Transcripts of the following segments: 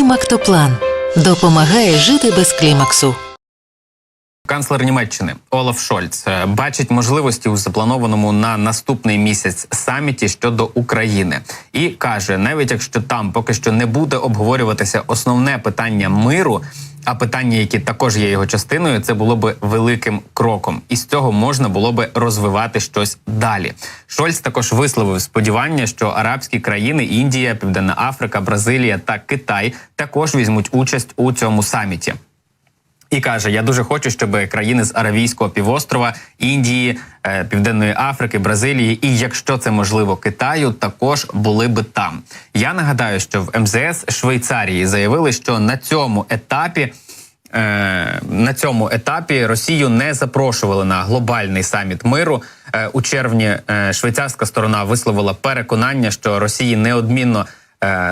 Клімактоплан допомагає жити без клімаксу. Канцлер Німеччини Олаф Шольц бачить можливості у запланованому на наступний місяць саміті щодо України. І каже, навіть якщо там поки що не буде обговорюватися основне питання миру, а питання, які також є його частиною, це було би великим кроком. І з цього можна було би розвивати щось далі. Шольц також висловив сподівання, що арабські країни – Індія, Південна Африка, Бразилія та Китай – також візьмуть участь у цьому саміті. І каже, я дуже хочу, щоб країни з Аравійського півострова, Індії, Південної Африки, Бразилії і, якщо це можливо, Китаю, також були би там. Я нагадаю, що в МЗС Швейцарії заявили, що на цьому етапі Росію не запрошували на глобальний саміт миру. У червні швейцарська сторона висловила переконання, що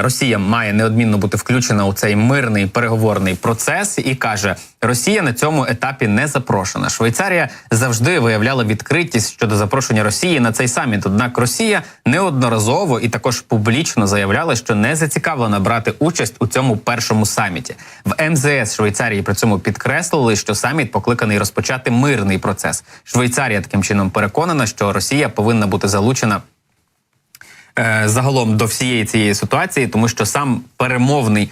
Росія має неодмінно бути включена у цей мирний переговорний процес і каже, Росія на цьому етапі не запрошена. Швейцарія завжди виявляла відкритість щодо запрошення Росії на цей саміт. Однак Росія неодноразово і також публічно заявляла, що не зацікавлена брати участь у цьому першому саміті. В МЗС Швейцарії при цьому підкреслили, що саміт покликаний розпочати мирний процес. Швейцарія таким чином переконана, що Росія повинна бути залучена загалом до всієї цієї ситуації, тому що сам перемовний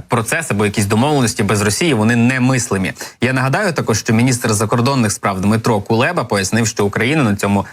процес або якісь домовленості без Росії, вони немислимі. Я нагадаю також, що міністр закордонних справ Дмитро Кулеба пояснив, що Україна на цьому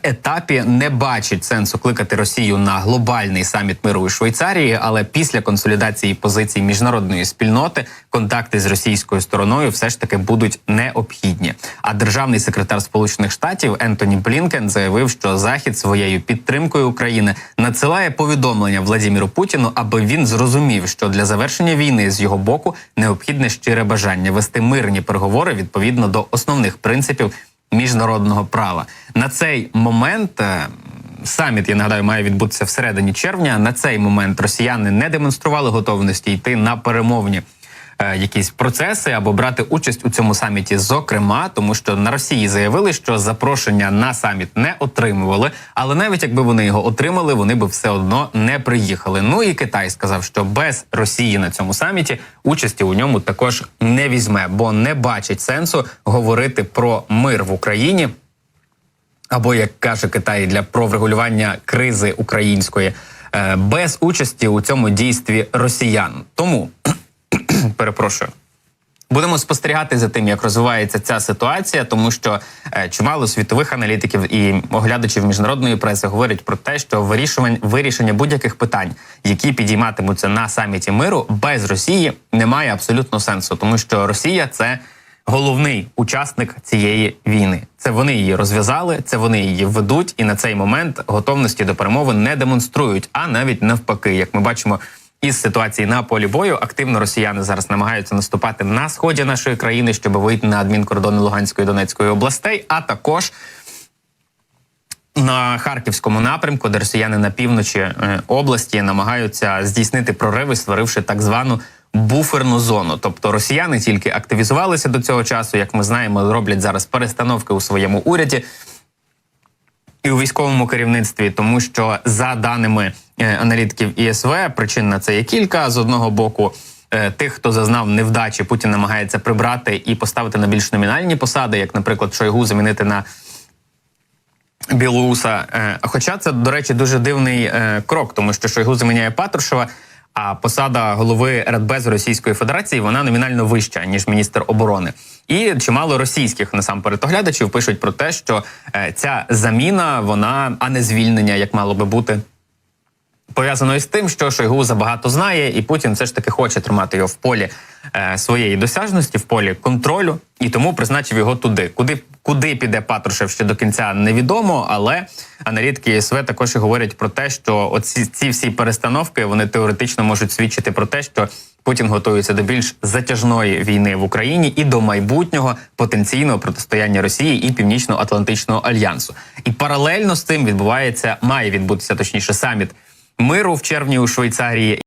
етапі не бачить сенсу кликати Росію на глобальний саміт миру у Швейцарії, але після консолідації позицій міжнародної спільноти контакти з російською стороною все ж таки будуть необхідні. А державний секретар Сполучених Штатів Ентоні Блінкен заявив, що Захід своєю підтримкою України надсилає повідомлення Владимиру Путіну, аби він зрозумів, що для завершення війни з його боку необхідне щире бажання вести мирні переговори відповідно до основних принципів міжнародного права. На цей момент саміт, я нагадаю, має відбутися всередині червня. На цей момент росіяни не демонстрували готовності йти на перемовні якісь процеси або брати участь у цьому саміті, зокрема, тому що на Росії заявили, що запрошення на саміт не отримували, але навіть якби вони його отримали, вони би все одно не приїхали. Ну і Китай сказав, що без Росії на цьому саміті участі у ньому також не візьме, бо не бачить сенсу говорити про мир в Україні, або, як каже Китай, про врегулювання кризи української, без участі у цьому дійстві росіян. Тому перепрошую. Будемо спостерігати за тим, як розвивається ця ситуація, тому що чимало світових аналітиків і оглядачів міжнародної преси говорять про те, що вирішення будь-яких питань, які підійматимуться на саміті миру, без Росії немає абсолютно сенсу, тому що Росія – це головний учасник цієї війни. Це вони її розв'язали, це вони її ведуть, і на цей момент готовності до перемовин не демонструють, а навіть навпаки, як ми бачимо, із ситуації на полі бою активно росіяни зараз намагаються наступати на сході нашої країни, щоб вийти на адмінкордони Луганської і Донецької областей, а також на Харківському напрямку, де росіяни на півночі області намагаються здійснити прориви, створивши так звану буферну зону. Тобто росіяни тільки активізувалися до цього часу, як ми знаємо, роблять зараз перестановки у своєму уряді і у військовому керівництві, тому що за даними аналітиків ІСВ, причин на це є кілька. З одного боку, тих, хто зазнав невдачі, Путін намагається прибрати і поставити на більш номінальні посади, як, наприклад, Шойгу замінити на Білоуса. Хоча це, до речі, дуже дивний крок, тому що Шойгу заміняє Патрушева, а посада голови Радбезу Російської Федерації, вона номінально вища, ніж міністр оборони. І чимало російських, насамперед, оглядачів пишуть про те, що ця заміна, вона, а не звільнення, як мало би бути, пов'язано із тим, що Шойгу забагато знає, і Путін все ж таки хоче тримати його в полі своєї досяжності, в полі контролю, і тому призначив його туди. Куди піде Патрушев, ще до кінця невідомо, але аналітики ЄСВ також і говорять про те, що ці всі перестановки, вони теоретично можуть свідчити про те, що Путін готується до більш затяжної війни в Україні і до майбутнього потенційного протистояння Росії і Північно-Атлантичного альянсу. І паралельно з цим має відбутися, точніше, саміт миру в червні у Швейцарії.